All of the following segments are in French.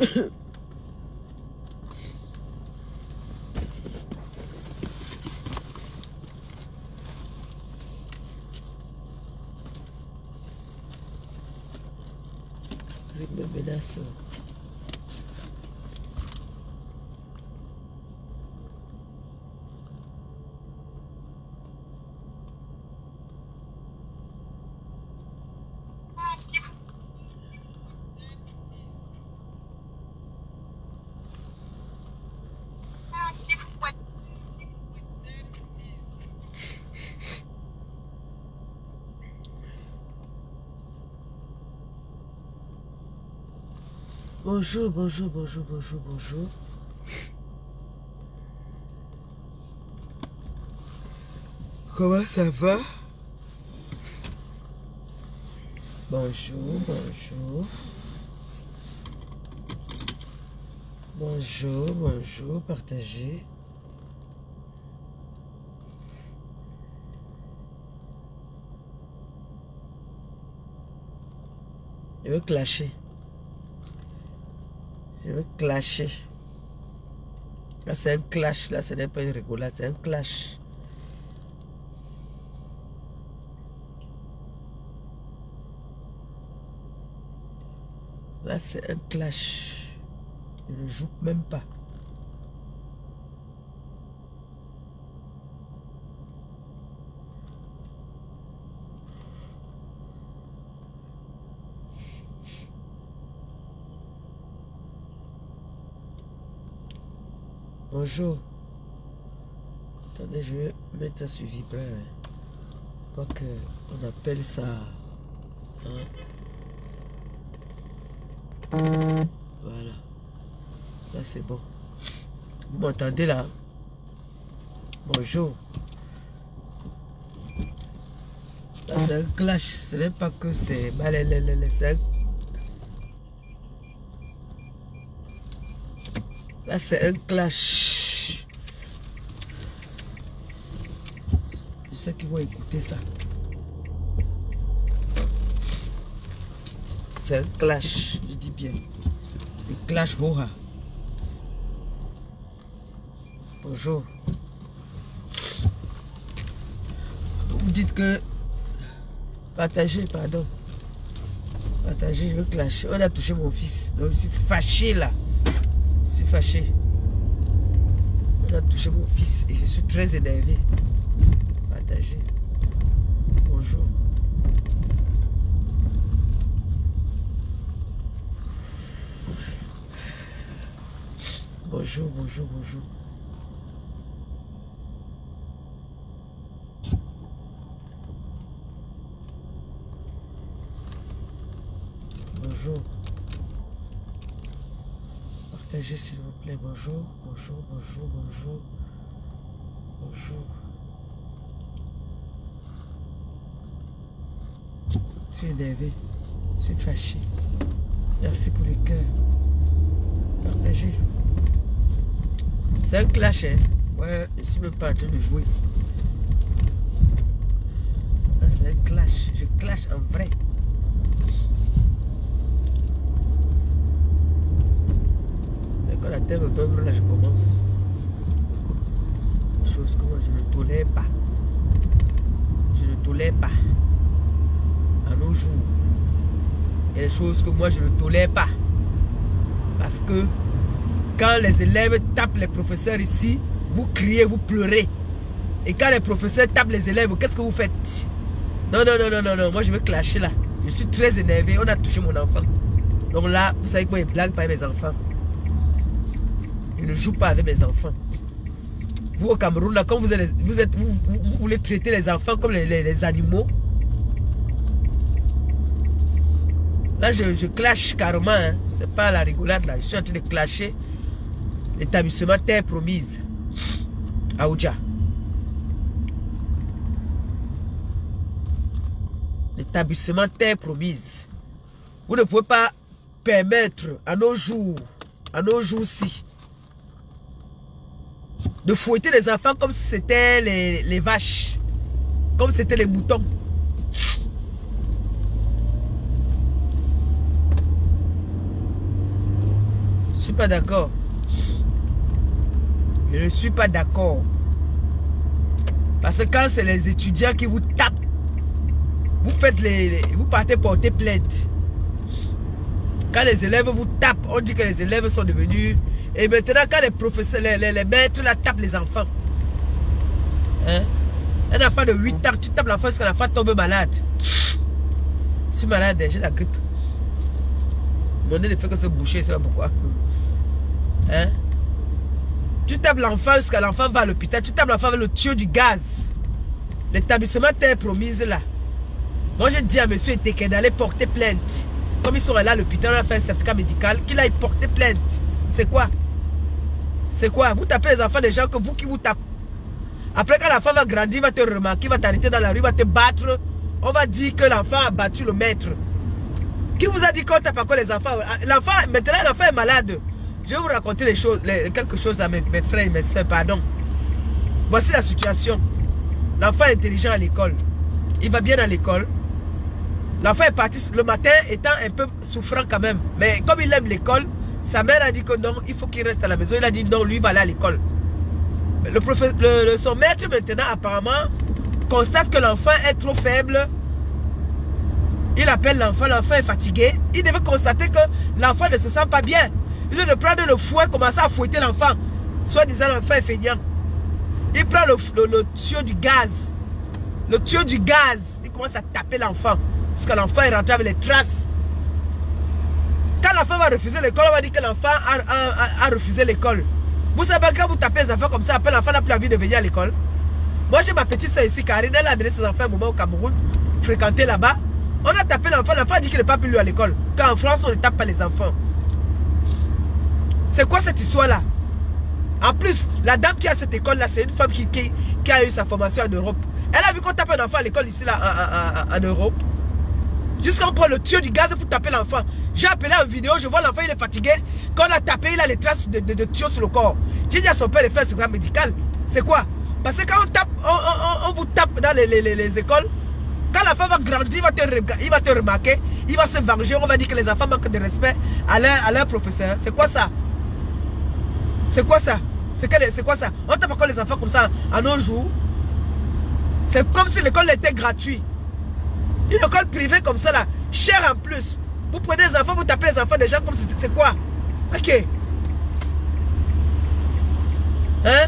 Il me menace. Bonjour, bonjour, bonjour, bonjour, bonjour. Comment ça va? Bonjour, bonjour. Bonjour, bonjour, partagez. Je veux clasher. Je veux clasher. Là, c'est un clash. Là, ce n'est pas une rigolade, c'est un clash. Là, c'est un clash. Je ne joue même pas. Bonjour. Attendez, je vais mettre ça sur vibreur. Quoi que on appelle ça. Hein? Voilà. Là, c'est bon. Vous m'entendez là? Bonjour. Là, c'est un clash. Ce n'est pas que c'est mal. C'est un... Là, c'est un clash. Je sais qu'ils vont écouter ça. C'est un clash, je dis bien. Le clash Boha. Bonjour. Vous me dites que... Partagez, pardon. Partagez, je veux clasher. On a touché mon fils. Donc je suis fâché là. Je suis fâché. On a touché mon fils et je suis très énervé. Partagez. Bonjour. Bonjour, bonjour, bonjour. Bonjour. Partagez s'il vous plaît. Bonjour, bonjour, bonjour, bonjour. Bonjour. Je suis énervé. Je suis fâché. Merci pour les cœurs. Partagez. C'est un clash, hein. Ouais, je suis même pas en train de jouer. Là, c'est un clash. Je clash en vrai. Et quand la terre me donne, là, je commence. Des choses que moi, je ne tolère pas. Je ne tolère pas. À nos jours. Il y a des choses que moi, je ne tolère pas. Parce que quand les élèves tapent les professeurs ici, vous criez, vous pleurez. Et quand les professeurs tapent les élèves, qu'est-ce que vous faites? Non, non, non, non, non, non, moi je veux clasher là. Je suis très énervé, on a touché mon enfant. Donc là, vous savez quoi, je ne blague pas avec mes enfants. Je ne joue pas avec mes enfants. Vous au Cameroun, là, quand vous voulez traiter les enfants comme les animaux, là je clash carrément, hein. C'est pas la rigolade là, je suis en train de clasher l'établissement Terre Promise à Oudja. L'établissement Terre Promise. Vous ne pouvez pas permettre à nos jours-ci, de fouetter les enfants comme si c'était les vaches, comme si c'était les moutons. Je suis pas d'accord. Je ne suis pas d'accord. Parce que quand c'est les étudiants qui vous tapent, vous faites vous partez porter plainte. Quand les élèves vous tapent, on dit que les élèves sont devenus... Et maintenant, quand les professeurs, les maîtres là, tapent les enfants. Hein? Un enfant de 8 ans, tu tapes l'enfant jusqu'à l'enfant tombe malade. Je suis malade, j'ai la grippe. Mon nez ne fait que se boucher, c'est pas pourquoi. Hein? Tu tapes l'enfant jusqu'à l'enfant va à l'hôpital. Tu tapes l'enfant avec le tuyau du gaz. L'établissement Terre Promise là. Moi j'ai dit à monsieur Eteke d'aller porter plainte. Comme ils sont là à l'hôpital, on a fait un certificat médical, qu'il aille porter plainte. C'est quoi? C'est quoi? Vous tapez les enfants des gens que vous qui vous tapez. Après quand l'enfant va grandir, il va te remarquer, il va t'arrêter dans la rue, il va te battre. On va dire que l'enfant a battu le maître. Qui vous a dit qu'on tape encore les enfants? Maintenant l'enfant est malade. Je vais vous raconter quelque chose à mes frères et mes soeurs, pardon. Voici la situation. L'enfant est intelligent à l'école. Il va bien à l'école. L'enfant est parti le matin étant un peu souffrant quand même. Mais comme il aime l'école, sa mère a dit que non, il faut qu'il reste à la maison. Il a dit non, lui il va aller à l'école. Son maître maintenant apparemment constate que l'enfant est trop faible. Il appelle l'enfant est fatigué. Il devait constater que l'enfant ne se sent pas bien. Il devait prendre le fouet, commencer à fouetter l'enfant. Soit disant l'enfant est feignant. Il prend le tuyau du gaz. Le tuyau du gaz. Il commence à taper l'enfant. Parce que l'enfant est rentré avec les traces. Quand l'enfant va refuser l'école, on va dire que l'enfant a refusé l'école. Vous savez, quand vous tapez les enfants comme ça, après l'enfant n'a plus envie de venir à l'école. Moi j'ai ma petite soeur ici, Karine, elle a amené ses enfants un moment au Cameroun, fréquenter là-bas. On a tapé l'enfant a dit qu'il n'est pas plus lui à l'école. Quand en France, on ne tape pas les enfants. C'est quoi cette histoire-là? En plus, la dame qui a cette école-là, c'est une femme qui a eu sa formation en Europe. Elle a vu qu'on tape un enfant à l'école ici, là, en Europe. Jusqu'à on prend le tuyau du gaz pour taper l'enfant. J'ai appelé en vidéo, je vois l'enfant, il est fatigué. Quand on a tapé, il a les traces de tuyau sur le corps. J'ai dit à son père de faire un certificat médical. C'est quoi? Parce que quand on tape, on vous tape dans les écoles. Quand l'enfant va grandir, il va te remarquer. Il va se venger. On va dire que les enfants manquent de respect à leur professeur. C'est quoi ça? C'est quoi ça? C'est quoi ça? On tape encore les enfants comme ça en nos jours. C'est comme si l'école était gratuite. Une école privée comme ça là, cher en plus. Vous prenez les enfants, vous tapez les enfants des gens comme si c'est quoi? Ok. Hein?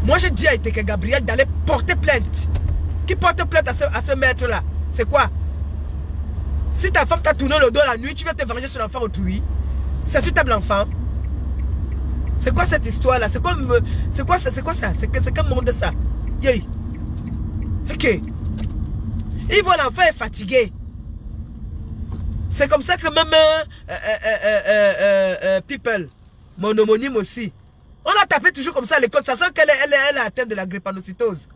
Moi je dis à Eteke Gabriel d'aller porter plainte. Qui porte plainte à ce maître là? C'est quoi? Si ta femme t'a tourné le dos la nuit, tu vas te venger sur l'enfant autrui. Ça tu tapes l'enfant. C'est quoi cette histoire là? C'est quoi ça? C'est quel monde ça? Yeah. Ok. Il voit l'enfant est fatigué. C'est comme ça que même People, mon homonyme aussi, on a tapé toujours comme ça à l'école. Ça sent qu'elle est atteinte de la drépanocytose.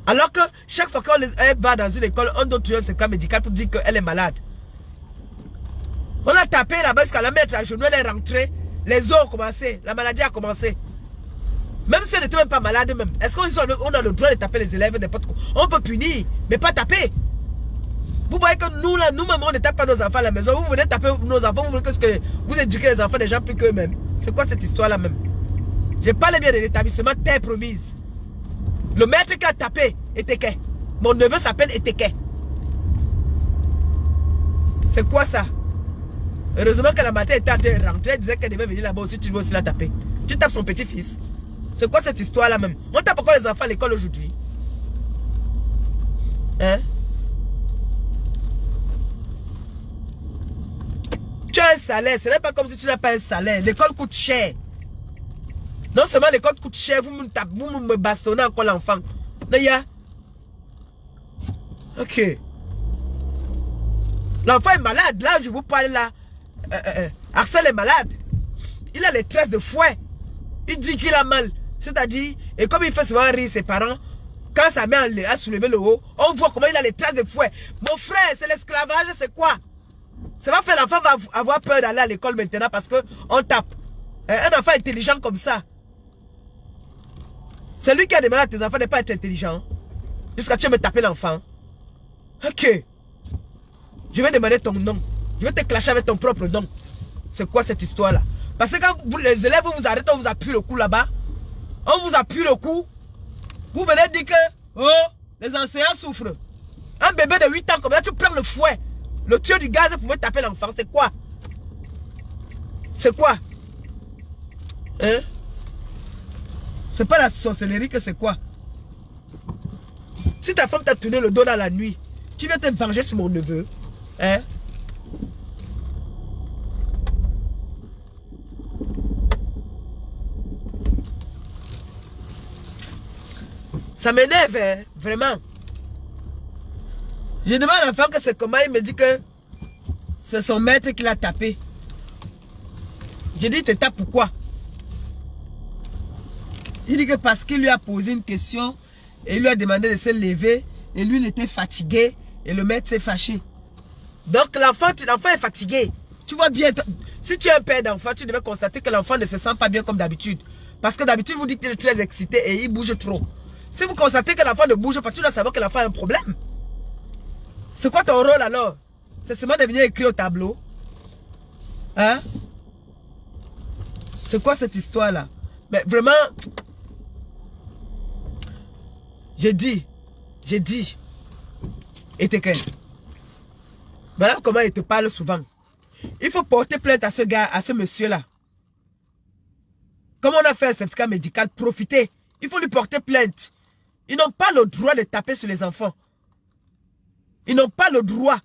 Alors que chaque fois qu'elle va dans une école, on donne toujours un certificat médical pour dire qu'elle est malade. On a tapé là-bas jusqu'à la mettre à genoux, elle est rentrée. Les os ont commencé, la maladie a commencé. Même si elle n'était même pas malade même. Est-ce qu'on a le droit de taper les élèves n'importe quoi? On peut punir, mais pas taper. Vous voyez que nous là, nous-mêmes on ne tape pas nos enfants à la maison. Vous venez taper nos enfants, vous voulez que vous éduquez les enfants des gens plus qu'eux-mêmes. C'est quoi cette histoire là même? Je parle bien de l'établissement Terre Promise. Le maître qui a tapé Eteke. Mon neveu s'appelle Eteke. C'est quoi ça? Heureusement que la matin était en train de rentrer, elle disait qu'elle devait venir là-bas aussi, tu veux aussi la taper. Tu tapes son petit-fils. C'est quoi cette histoire là même? On tape encore les enfants à l'école aujourd'hui. Hein? Tu as un salaire, ce n'est pas comme si tu n'as pas un salaire. L'école coûte cher. Non seulement l'école coûte cher, vous me bastonnez encore l'enfant. Ok. L'enfant est malade. Là, je vous parle là. Arsène est malade. Il a les traces de fouet. Il dit qu'il a mal. C'est-à-dire, et comme il fait souvent rire ses parents, quand sa mère a soulevé le haut, on voit comment il a les traces de fouet. Mon frère, c'est l'esclavage, c'est quoi? Ça va faire l'enfant va avoir peur d'aller à l'école maintenant parce qu'on tape. Un enfant intelligent comme ça. Celui qui a demandé à tes enfants de ne pas être intelligent. Jusqu'à tu me taper l'enfant. Ok. Je vais demander ton nom. Je vais te clasher avec ton propre nom. C'est quoi cette histoire-là? Parce que quand vous, les élèves vous arrêtent, on vous appuie le cou là-bas. On vous appuie le cou. Vous venez dire que oh, les enseignants souffrent. Un bébé de 8 ans, comme ça, tu prends le fouet, le tuyau du gaz pour me taper l'enfant. C'est quoi? C'est quoi? Hein? C'est pas la sorcellerie que c'est quoi? Si ta femme t'a tourné le dos dans la nuit, tu viens te venger sur mon neveu. Hein? Ça m'énerve, hein? Vraiment. Je demande à l'enfant que c'est comment, il me dit que c'est son maître qui l'a tapé. Je dis, te tape pourquoi? Il dit que parce qu'il lui a posé une question et il lui a demandé de se lever et lui il était fatigué et le maître s'est fâché. Donc l'enfant est fatigué. Tu vois bien, si tu es un père d'enfant, tu devais constater que l'enfant ne se sent pas bien comme d'habitude. Parce que d'habitude vous dites qu'il est très excité et il bouge trop. Si vous constatez que l'enfant ne bouge pas, tu dois savoir que l'enfant a un problème. C'est quoi ton rôle alors? C'est seulement de venir écrire au tableau? Hein? C'est quoi cette histoire-là? Mais vraiment, j'ai dit, et t'es quel? Voilà comment il te parle souvent. Il faut porter plainte à ce gars, à ce monsieur-là. Comme on a fait un certificat médical, profitez. Il faut lui porter plainte. Ils n'ont pas le droit de taper sur les enfants. Ils n'ont pas le droit.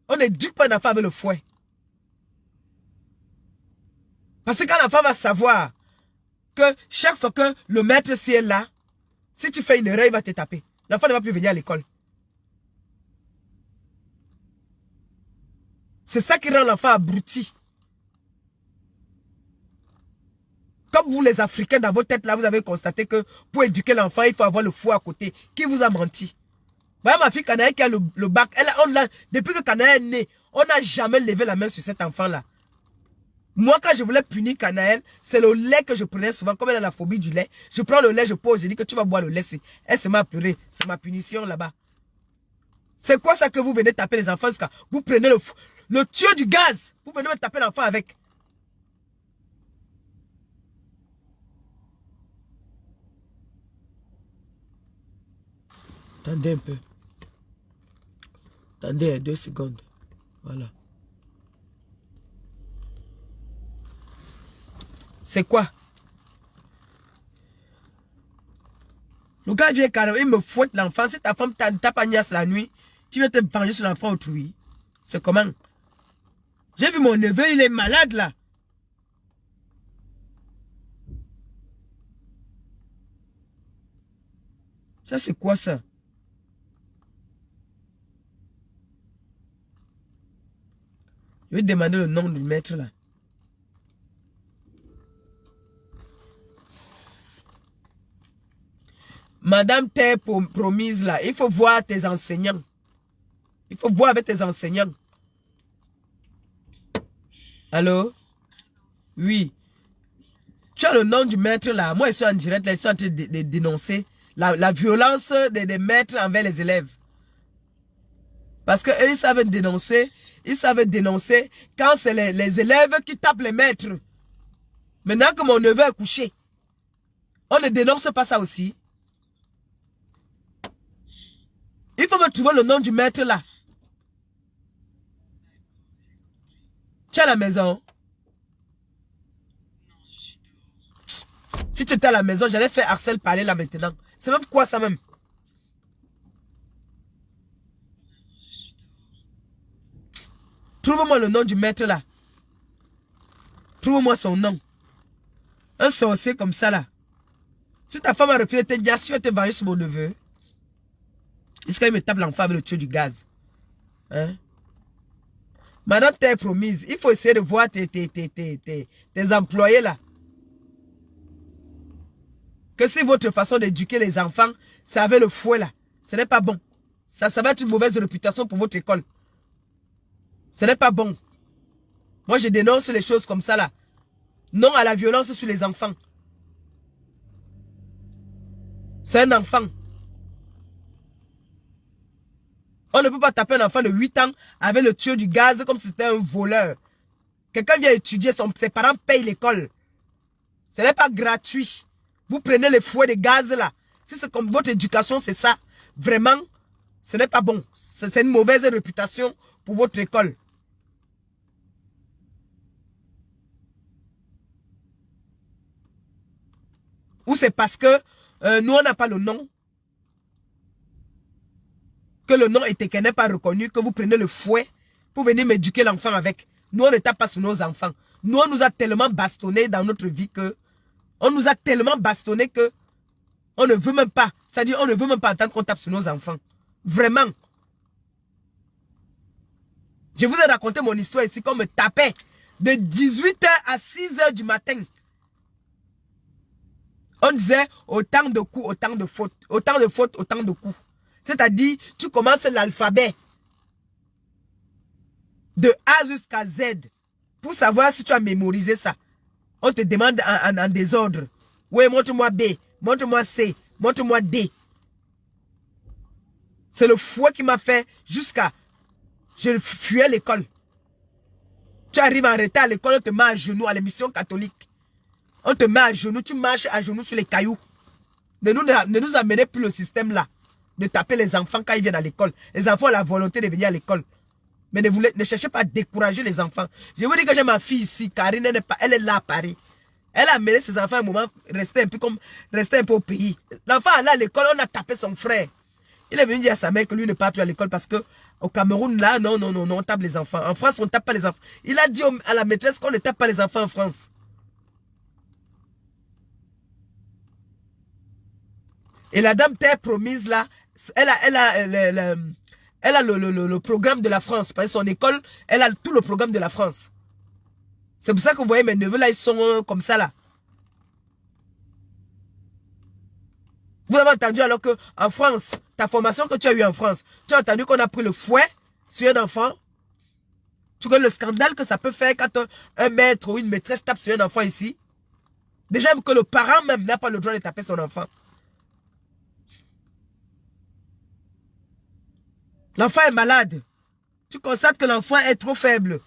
On n'éduque pas un enfant avec le fouet. Parce que quand l'enfant va savoir que chaque fois que le maître est là, si tu fais une erreur, il va te taper. L'enfant ne va plus venir à l'école. C'est ça qui rend l'enfant abruti. Comme vous les Africains, dans votre tête là, vous avez constaté que pour éduquer l'enfant, il faut avoir le fouet à côté. Qui vous a menti? Voilà ma fille Kanaël qui a le bac. Depuis que Kanaël est née, on n'a jamais levé la main sur cet enfant-là. Moi, quand je voulais punir Kanaël, c'est le lait que je prenais souvent. Comme elle a la phobie du lait, je prends le lait, je pose, je dis que tu vas boire le lait. Elle se m'a apeurée. C'est ma punition là-bas. C'est quoi ça que vous venez taper les enfants? Vous prenez le tuyau du gaz. Vous venez me taper l'enfant avec. Attendez un peu. Attendez 2 secondes. Voilà. C'est quoi? Le gars vient carrément, il me fouette l'enfant. Si ta femme tape Agnès la nuit, tu viens te venger sur l'enfant autrui. C'est comment? J'ai vu mon neveu, il est malade là. Ça c'est quoi ça? Je vais demander le nom du maître là. Madame t'es promise là, il faut voir tes enseignants. Il faut voir avec tes enseignants. Allô? Oui. Tu as le nom du maître là. Moi, je suis en direct là, je suis en train de dénoncer la violence des maîtres envers les élèves. Parce qu'eux, ils savent dénoncer. Ils savent dénoncer quand c'est les élèves qui tapent les maîtres. Maintenant que mon neveu est couché, on ne dénonce pas ça aussi. Il faut me trouver le nom du maître là. Tu es à la maison? Si tu étais à la maison, j'allais faire Arcel parler là maintenant. C'est même quoi ça même? Trouve-moi le nom du maître là. Trouve-moi son nom. Un sorcier comme ça là. Si ta femme a refusé de te dire, si tu vas te venger sur mon neveu, est-ce qu'il me tape l'enfant avec le tuyau du gaz? Hein? Madame t'es promise, il faut essayer de voir tes employés là. Que si votre façon d'éduquer les enfants, c'est avec le fouet là, ce n'est pas bon. Ça va être une mauvaise réputation pour votre école. Ce n'est pas bon. Moi, je dénonce les choses comme ça là. Non à la violence sur les enfants. C'est un enfant. On ne peut pas taper un enfant de 8 ans avec le tuyau du gaz comme si c'était un voleur. Quelqu'un vient étudier, ses parents payent l'école. Ce n'est pas gratuit. Vous prenez les fouets de gaz là. Si c'est comme votre éducation, c'est ça. Vraiment, ce n'est pas bon. C'est une mauvaise réputation pour votre école. Ou c'est parce que nous, on n'a pas le nom. Que le nom était n'est pas reconnu, que vous prenez le fouet pour venir m'éduquer l'enfant avec. Nous, on ne tape pas sur nos enfants. Nous, on nous a tellement bastonné dans notre vie que... On nous a tellement bastonné que... On ne veut même pas. C'est-à-dire, on ne veut même pas entendre qu'on tape sur nos enfants. Vraiment. Je vous ai raconté mon histoire ici, qu'on me tapait de 18h à 6h du matin. On disait autant de coups, autant de fautes. Autant de fautes, autant de coups. C'est-à-dire, tu commences l'alphabet de A jusqu'à Z pour savoir si tu as mémorisé ça. On te demande en désordre. Oui, montre-moi B, montre-moi C, montre-moi D. C'est le fouet qui m'a fait jusqu'à... Je fuyais l'école. Tu arrives en retard à l'école, on te met à genoux à l'émission catholique. On te met à genoux, tu marches à genoux sur les cailloux. Ne nous amenez plus le système là. De taper les enfants quand ils viennent à l'école. Les enfants ont la volonté de venir à l'école. Mais ne cherchez pas à décourager les enfants. Je vous dis que j'ai ma fille ici, Karine, elle est là à Paris. Elle a amené ses enfants à un moment, rester un peu au pays. L'enfant allait à l'école, on a tapé son frère. Il est venu dire à sa mère que lui ne part plus à l'école parce que au Cameroun, là, non, on tape les enfants. En France, on ne tape pas les enfants. Il a dit à la maîtresse qu'on ne tape pas les enfants en France. Et la dame t'est promise là, elle a le programme de la France. Parce que son école, elle a tout le programme de la France. C'est pour ça que vous voyez mes neveux là, ils sont comme ça là. Vous avez entendu alors que en France, ta formation que tu as eue en France, tu as entendu qu'on a pris le fouet sur un enfant. Tu connais le scandale que ça peut faire quand un maître ou une maîtresse tape sur un enfant ici. Déjà que le parent même n'a pas le droit de taper son enfant. L'enfant est malade. Tu constates que l'enfant est trop faible.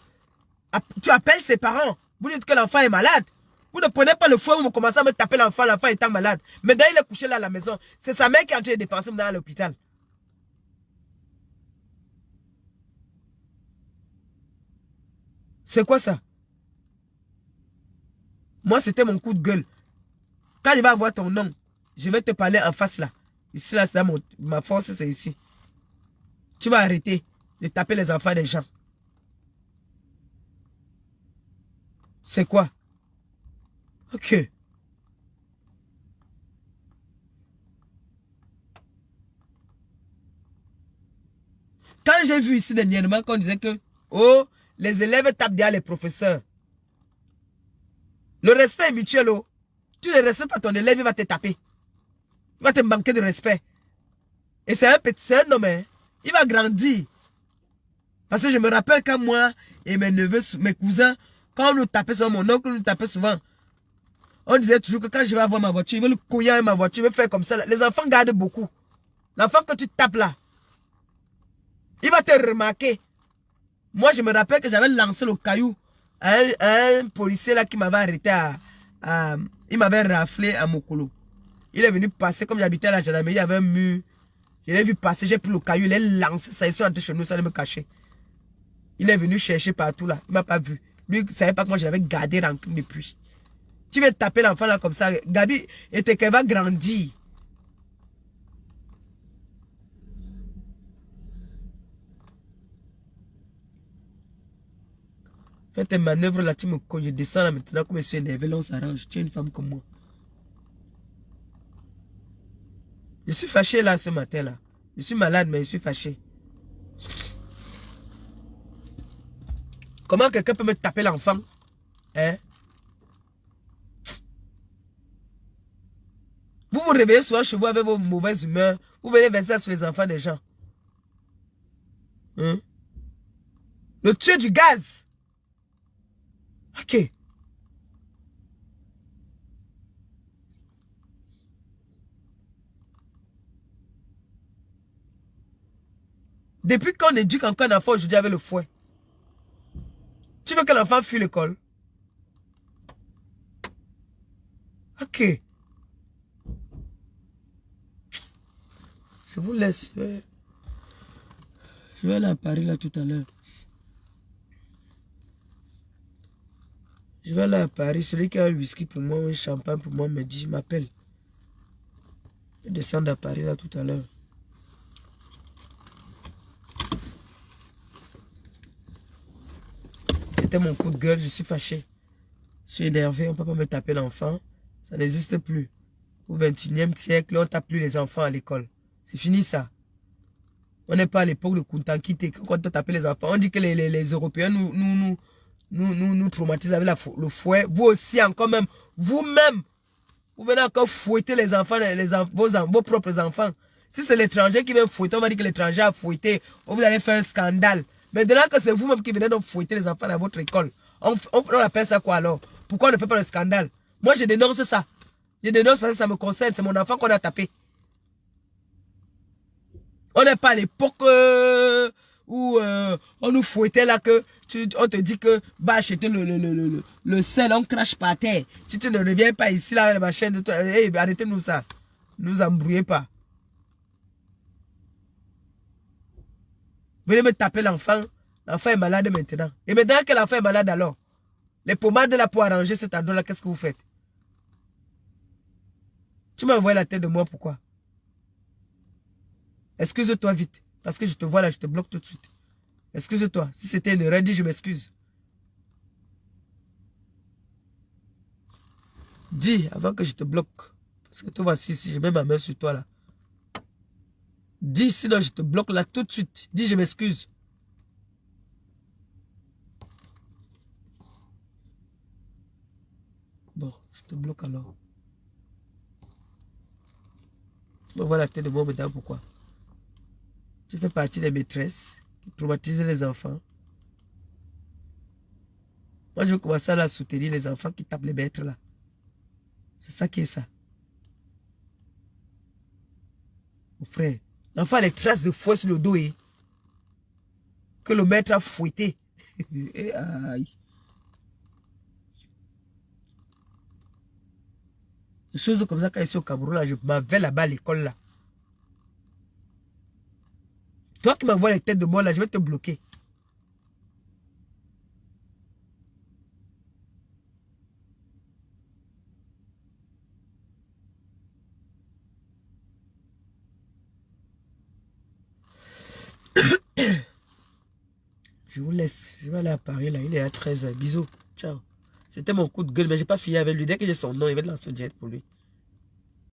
Tu appelles ses parents. Vous dites que l'enfant est malade. Vous ne prenez pas le fouet, vous commencez à me taper l'enfant étant malade. Maintenant, il est couché là à la maison. C'est sa mère qui est en train de dépenser dans l'hôpital. C'est quoi ça? Moi, c'était mon coup de gueule. Quand il va avoir ton nom, je vais te parler en face là. Ici, là, c'est ma force, c'est ici. Tu vas arrêter de taper les enfants des gens. C'est quoi? Ok. Quand j'ai vu ici dernièrement qu'on disait que oh, les élèves tapent derrière les professeurs. Le respect est mutuel. Oh. Tu ne respectes pas ton élève, il va te taper. Il va te manquer de respect. Et c'est un petit homme, hein. Il va grandir. Parce que je me rappelle quand moi et mes neveux, mes cousins, quand on nous tapait souvent, mon oncle nous tapait souvent, on disait toujours que quand je vais avoir ma voiture, il veut le couiller avec ma voiture, il veut faire comme ça. Les enfants gardent beaucoup. L'enfant que tu tapes là, il va te remarquer. Moi, je me rappelle que j'avais lancé le caillou à un policier là qui m'avait arrêté il m'avait raflé à Mokolo. Il est venu passer, comme j'habitais à la gendarmerie, il y avait un mur. Je l'ai vu passer, j'ai pris le caillou, il est lancé, ça, ils sont entrés chez nous, ça allait me cacher. Il est venu chercher partout là, il m'a pas vu. Lui, il ne savait pas que moi je l'avais gardé rancune depuis. Tu veux taper l'enfant là comme ça, Gabi, et qu'elle va grandir. Fais tes manœuvres là, tu me connais, je descends là maintenant, comme je suis énervé, là on s'arrange. Tu es une femme comme moi. Je suis fâché là ce matin là. Je suis malade, mais je suis fâché. Comment quelqu'un peut me taper l'enfant? Hein? Vous vous réveillez souvent chez vous avec vos mauvaises humeurs. Vous venez verser sur les enfants des gens. Hein? Le tueur du gaz. Ok. Depuis qu'on éduque encore un enfant aujourd'hui avec le fouet. Tu veux que l'enfant fuit l'école? Ok. Je vous laisse. Je vais aller à Paris là tout à l'heure. Je vais aller à Paris. Celui qui a un whisky pour moi, un champagne pour moi, me dit, m'appelle. Je vais descendre à Paris là tout à l'heure. C'était mon coup de gueule, je suis fâché. Je suis énervé, on ne peut pas me taper l'enfant. Ça n'existe plus. Au 21e siècle, on ne tape plus les enfants à l'école. C'est fini ça. On n'est pas à l'époque de Kuntankite. Quand on tapait les enfants, on dit que les Européens nous traumatisent avec le fouet. Vous aussi encore même. Vous-même. Vous venez encore fouetter les enfants, vos propres enfants. Si c'est l'étranger qui vient fouetter, on va dire que l'étranger a fouetté. Vous allez faire un scandale. Maintenant que c'est vous-même qui venez donc fouetter les enfants dans votre école. On appelle ça quoi alors? Pourquoi on ne fait pas le scandale? Moi je dénonce ça. Je dénonce parce que ça me concerne. C'est mon enfant qu'on a tapé. On n'est pas à l'époque où on nous fouettait là que on te dit que va acheter le sel, on crache par terre. Si tu ne reviens pas ici là, ma chaîne, hey, arrêtez-nous ça. Ne nous embrouillez pas. Venez me taper l'enfant. L'enfant est malade maintenant. Et maintenant que l'enfant est malade alors, les pommades là pour arranger cet ado là, qu'est-ce que vous faites? Tu m'as envoyé la tête de moi, pourquoi? Excuse-toi vite. Parce que je te vois là, je te bloque tout de suite. Excuse-toi. Si c'était une erreur, dis je m'excuse. Dis avant que je te bloque. Parce que toi voici, si je mets ma main sur toi là. Dis sinon je te bloque là tout de suite. Dis je m'excuse. Bon, je te bloque alors. Me voilà la tête de moi maintenant, pourquoi? Tu fais partie des maîtresses qui traumatisent les enfants. Moi, je vais commencer à soutenir les enfants qui tapent les maîtres là. C'est ça qui est ça. Mon frère, l'enfant a les traces de fouet sur le dos et que le maître a fouetté. Et aïe. Des choses comme ça, quand je suis au Cameroun, là, je m'avais là-bas à l'école là. Toi qui m'envoies les têtes de moi là, je vais te bloquer. Je vous laisse. Je vais aller à Paris là. Il est à 13h. Bisous. Ciao. C'était mon coup de gueule, mais j'ai pas fini avec lui. Dès que j'ai son nom, il va lancer un jet pour lui.